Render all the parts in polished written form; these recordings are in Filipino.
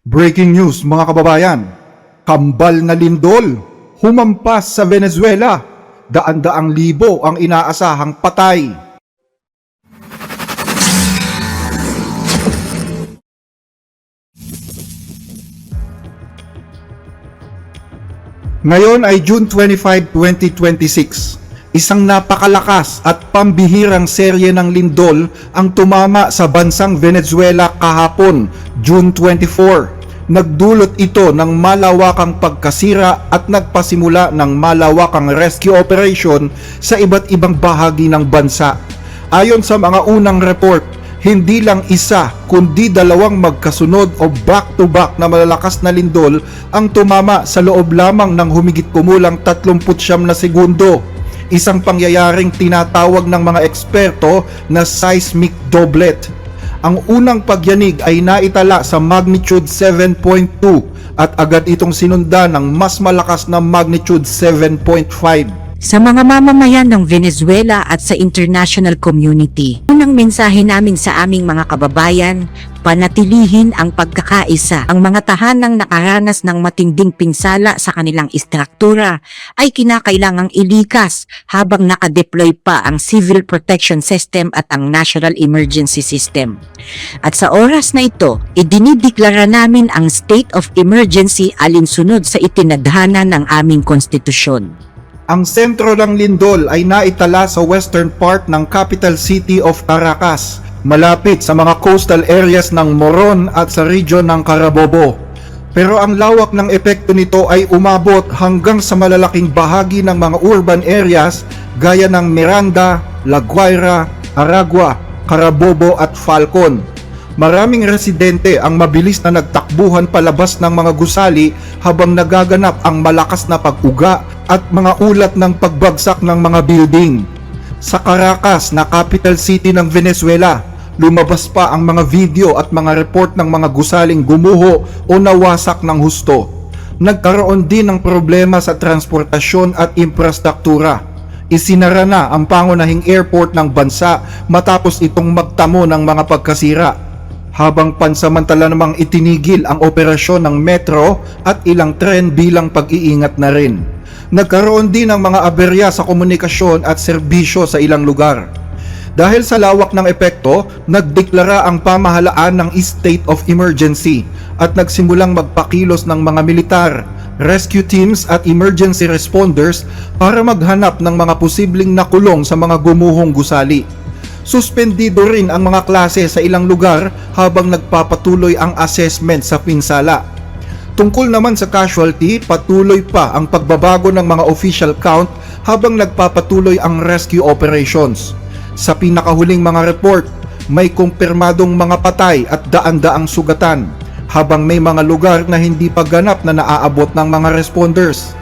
Breaking news mga kababayan, kambal na lindol, humampas sa Venezuela, daan-daang libo ang inaasahang patay. Ngayon ay June 25, 2026. Isang napakalakas at pambihirang serye ng lindol ang tumama sa bansang Venezuela kahapon, June 24. Nagdulot ito ng malawakang pagkasira at nagpasimula ng malawakang rescue operation sa iba't ibang bahagi ng bansa. Ayon sa mga unang report, hindi lang isa kundi dalawang magkasunod o back-to-back na malalakas na lindol ang tumama sa loob lamang ng humigit kumulang 39 na segundo. Isang pangyayaring tinatawag ng mga eksperto na seismic doublet. Ang unang pagyanig ay naitala sa magnitude 7.2 at agad itong sinundan ng mas malakas na magnitude 7.5. Sa mga mamamayan ng Venezuela at sa international community, unang mensahe namin sa aming mga kababayan, panatilihin ang pagkakaisa. Ang mga tahanang nakaranas ng matinding pinsala sa kanilang istruktura ay kinakailangang ilikas habang nakadeploy pa ang Civil Protection System at ang National Emergency System. At sa oras na ito, idinideklara namin ang state of emergency alinsunod sa itinadhana ng aming konstitusyon. Ang sentro ng lindol ay naitala sa western part ng capital city of Caracas, malapit sa mga coastal areas ng Moron at sa region ng Carabobo. Pero ang lawak ng epekto nito ay umabot hanggang sa malalaking bahagi ng mga urban areas gaya ng Miranda, La Guaira, Aragua, Carabobo at Falcon. Maraming residente ang mabilis na nagtakbuhan palabas ng mga gusali habang nagaganap ang malakas na pag-uga at mga ulat ng pagbagsak ng mga building. Sa Caracas na capital city ng Venezuela, lumabas pa ang mga video at mga report ng mga gusaling gumuho o nawasak ng husto. Nagkaroon din ng problema sa transportasyon at infrastruktura. Isinara na ang pangunahing airport ng bansa matapos itong magtamo ng mga pagkasira, habang pansamantala namang itinigil ang operasyon ng metro at ilang tren bilang pag-iingat na rin. Nagkaroon din ng mga aberya sa komunikasyon at serbisyo sa ilang lugar. Dahil sa lawak ng epekto, nagdeklara ang pamahalaan ng state of emergency at nagsimulang magpakilos ng mga militar, rescue teams at emergency responders para maghanap ng mga posibleng nakulong sa mga gumuhong gusali. Suspendido rin ang mga klase sa ilang lugar habang nagpapatuloy ang assessment sa pinsala. Tungkol naman sa casualty, patuloy pa ang pagbabago ng mga official count habang nagpapatuloy ang rescue operations. Sa pinakahuling mga report, may kumpirmadong mga patay at daan-daang sugatan, habang may mga lugar na hindi pa ganap na naaabot ng mga responders.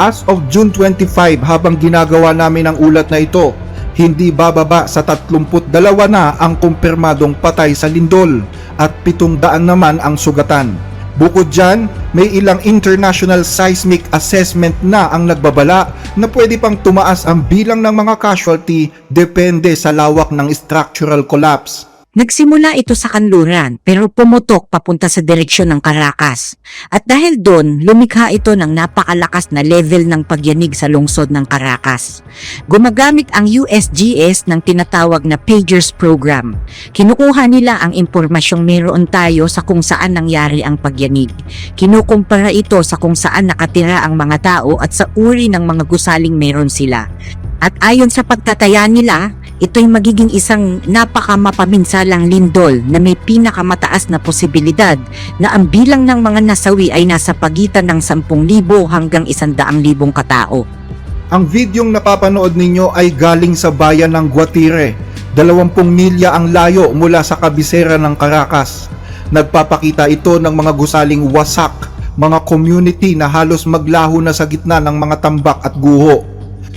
As of June 25, habang ginagawa namin ang ulat na ito, hindi bababa sa 32 na ang kumpirmadong patay sa lindol at 700 naman ang sugatan. Bukod dyan, may ilang international seismic assessment na ang nagbabala na pwede pang tumaas ang bilang ng mga casualty depende sa lawak ng structural collapse. Nagsimula ito sa kanluran pero pumutok papunta sa direksyon ng Caracas. At dahil doon, lumikha ito ng napakalakas na level ng pagyanig sa lungsod ng Caracas. Gumagamit ang USGS ng tinatawag na Pagers Program. Kinukuha nila ang impormasyong meron tayo sa kung saan nangyari ang pagyanig. Kinukumpara ito sa kung saan nakatira ang mga tao at sa uri ng mga gusaling meron sila. At ayon sa pagtataya nila, ito'y magiging isang napakamapaminsalang lindol na may pinakamataas na posibilidad na ang bilang ng mga nasawi ay nasa pagitan ng 10,000 hanggang 100,000 katao. Ang videong napapanood ninyo ay galing sa bayan ng Guatire, 20 milya ang layo mula sa kabisera ng Caracas. Nagpapakita ito ng mga gusaling wasak, mga community na halos maglaho na sa gitna ng mga tambak at guho.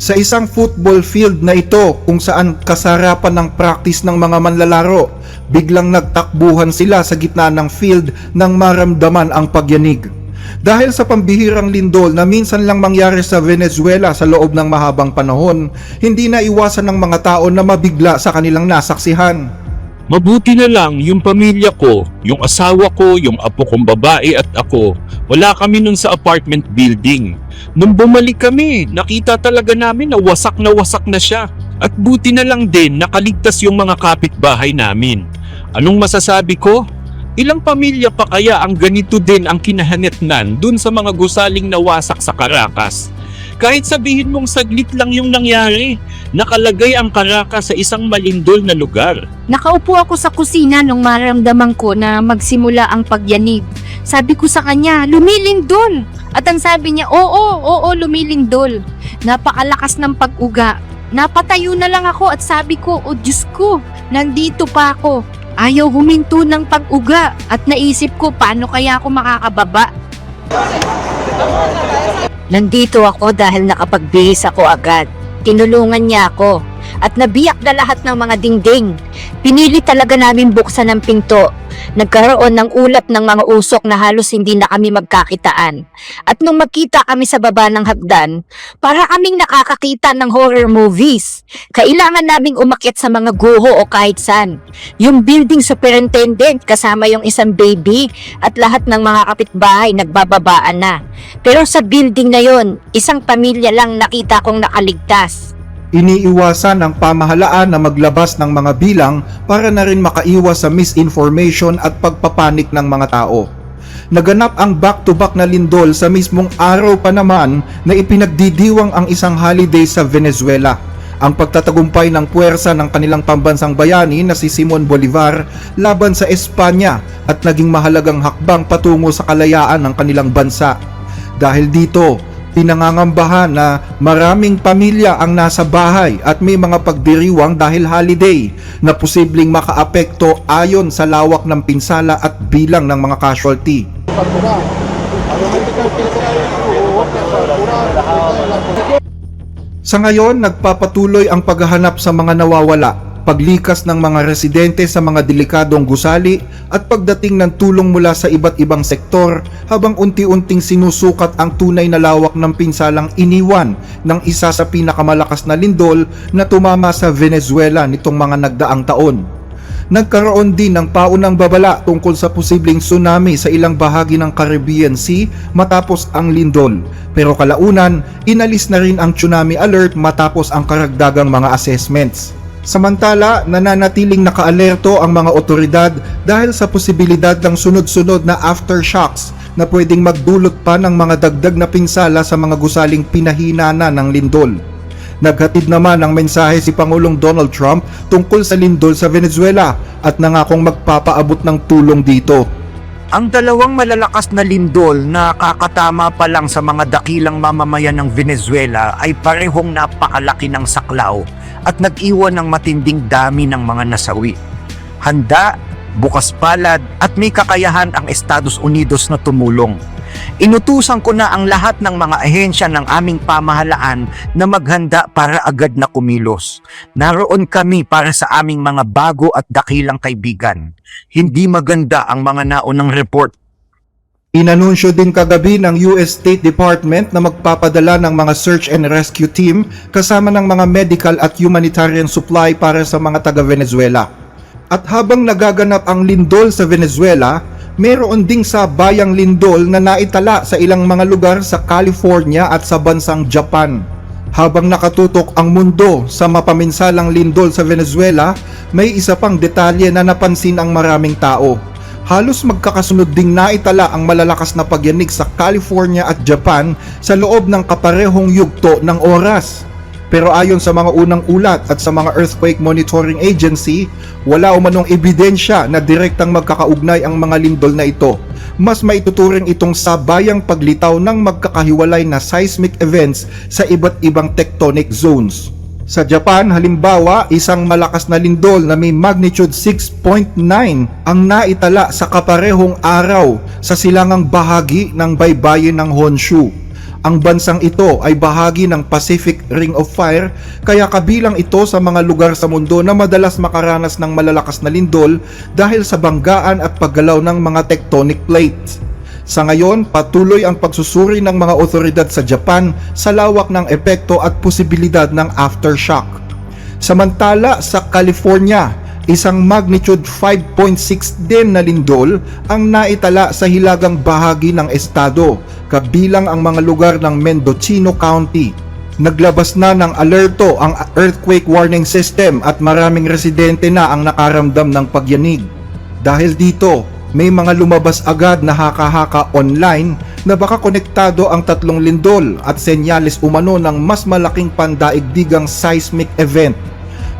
Sa isang football field na ito kung saan kasarapan ng practice ng mga manlalaro, biglang nagtakbuhan sila sa gitna ng field nang maramdaman ang pagyanig. Dahil sa pambihirang lindol na minsan lang mangyari sa Venezuela sa loob ng mahabang panahon, hindi na iwasan ng mga tao na mabigla sa kanilang nasaksihan. Mabuti na lang yung pamilya ko, yung asawa ko, yung apo kong babae at ako, wala kami nun sa apartment building. Nung bumalik kami, nakita talaga namin na wasak na siya. At buti na lang din nakaligtas yung mga kapitbahay namin. Anong masasabi ko? Ilang pamilya pa kaya ang ganito din ang kinahanetnan dun sa mga gusaling nawasak sa Caracas? Kahit sabihin mong saglit lang yung nangyari, nakalagay ang Caracas sa isang malindol na lugar. Nakaupo ako sa kusina nung maramdaman ko na magsimula ang pagyanig. Sabi ko sa kanya, lumilindol! At ang sabi niya, oo, lumilindol. Napakalakas ng pag-uga. Napatayo na lang ako at sabi ko, oh Diyos ko, nandito pa ako. Ayaw huminto ng pag-uga at naisip ko paano kaya ako makakababa. Nandito ako dahil nakapagbihis ako agad. Tinulungan niya ako at nabiyak na lahat ng mga dingding. Pinili talaga namin buksan ang pinto. Nagkaroon ng ulap ng mga usok na halos hindi na kami magkakitaan. At nung magkita kami sa baba ng hagdan, para kaming nakakakita ng horror movies. Kailangan naming umakyat sa mga guho o kahit saan. Yung building superintendent kasama yung isang baby at lahat ng mga kapitbahay nagbababaan na. Pero sa building na yon, isang pamilya lang nakita kong nakaligtas. Iniiwasan ng pamahalaan na maglabas ng mga bilang para na rin makaiwas sa misinformation at pagpapanik ng mga tao. Naganap ang back-to-back na lindol sa mismong araw pa naman na ipinagdidiwang ang isang holiday sa Venezuela. Ang pagtatagumpay ng puwersa ng kanilang pambansang bayani na si Simon Bolivar laban sa Espanya at naging mahalagang hakbang patungo sa kalayaan ng kanilang bansa. Dahil dito, pinangangambahan na maraming pamilya ang nasa bahay at may mga pagdiriwang dahil holiday na posibleng makaapekto ayon sa lawak ng pinsala at bilang ng mga casualty. Sa ngayon, nagpapatuloy ang paghahanap sa mga nawawala, paglikas ng mga residente sa mga delikadong gusali at pagdating ng tulong mula sa iba't ibang sektor habang unti-unting sinusukat ang tunay na lawak ng pinsalang iniwan ng isa sa pinakamalakas na lindol na tumama sa Venezuela nitong mga nagdaang taon. Nagkaroon din ng paunang babala tungkol sa posibleng tsunami sa ilang bahagi ng Caribbean Sea matapos ang lindol. Pero kalaunan, inalis na rin ang tsunami alert matapos ang karagdagang mga assessments. Samantala, nananatiling nakaalerto ang mga otoridad dahil sa posibilidad ng sunod-sunod na aftershocks na pwedeng magdulot pa ng mga dagdag na pinsala sa mga gusaling pinahinana ng lindol. Naghatid naman ng mensahe si Pangulong Donald Trump tungkol sa lindol sa Venezuela at nangakong magpapaabot ng tulong dito. Ang dalawang malalakas na lindol na kakatama pa lang sa mga dakilang mamamayan ng Venezuela ay parehong napakalaki ng saklaw at nag-iwan ng matinding dami ng mga nasawi. Handa, bukas palad at may kakayahan ang Estados Unidos na tumulong. Inutusan ko na ang lahat ng mga ahensya ng aming pamahalaan na maghanda para agad na kumilos. Naroon kami para sa aming mga bago at dakilang kaibigan. Hindi maganda ang mga naunang report. Inanunsyo din kagabi ng US State Department na magpapadala ng mga search and rescue team kasama ng mga medical at humanitarian supply para sa mga taga-Venezuela. At habang nagaganap ang lindol sa Venezuela, meron ding sa bayang lindol na naitala sa ilang mga lugar sa California at sa bansang Japan. Habang nakatutok ang mundo sa mapaminsalang lindol sa Venezuela, may isa pang detalye na napansin ang maraming tao. Halos magkakasunod ding naitala ang malalakas na pagyanig sa California at Japan sa loob ng kaparehong yugto ng oras. Pero ayon sa mga unang ulat at sa mga Earthquake Monitoring Agency, wala umanong ebidensya na direktang magkakaugnay ang mga lindol na ito. Mas maituturing itong sabayang paglitaw ng magkakahiwalay na seismic events sa iba't ibang tectonic zones. Sa Japan, halimbawa, isang malakas na lindol na may magnitude 6.9 ang naitala sa kaparehong araw sa silangang bahagi ng baybayin ng Honshu. Ang bansang ito ay bahagi ng Pacific Ring of Fire, kaya kabilang ito sa mga lugar sa mundo na madalas makaranas ng malalakas na lindol dahil sa banggaan at paggalaw ng mga tectonic plates. Sa ngayon, patuloy ang pagsusuri ng mga otoridad sa Japan sa lawak ng epekto at posibilidad ng aftershock. Samantala sa California, Isang magnitude 5.6 din na lindol ang naitala sa hilagang bahagi ng estado, kabilang ang mga lugar ng Mendocino County. Naglabas na ng alerto ang earthquake warning system at maraming residente na ang nakaramdam ng pagyanig. Dahil dito, may mga lumabas agad na haka-haka online na baka konektado ang tatlong lindol at senyales umano ng mas malaking pandaigdigang seismic event.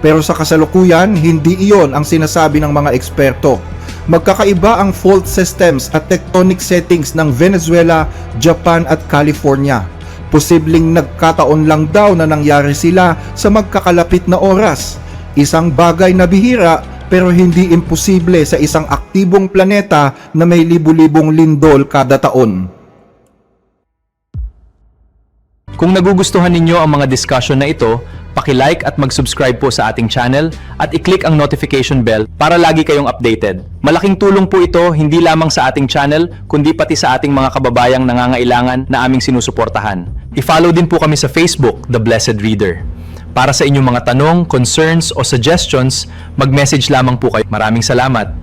Pero sa kasalukuyan, hindi iyon ang sinasabi ng mga eksperto. Magkakaiba ang fault systems at tectonic settings ng Venezuela, Japan at California. Posibleng nagkataon lang daw na nangyari sila sa magkakalapit na oras. Isang bagay na bihira pero hindi imposible sa isang aktibong planeta na may libu-libong lindol kada taon. Kung nagugustuhan ninyo ang mga discussion na ito, paki-like at mag-subscribe po sa ating channel at i-click ang notification bell para lagi kayong updated. Malaking tulong po ito hindi lamang sa ating channel kundi pati sa ating mga kababayang nangangailangan na aming sinusuportahan. I-follow din po kami sa Facebook, The Blessed Reader. Para sa inyong mga tanong, concerns o suggestions, mag-message lamang po kayo. Maraming salamat!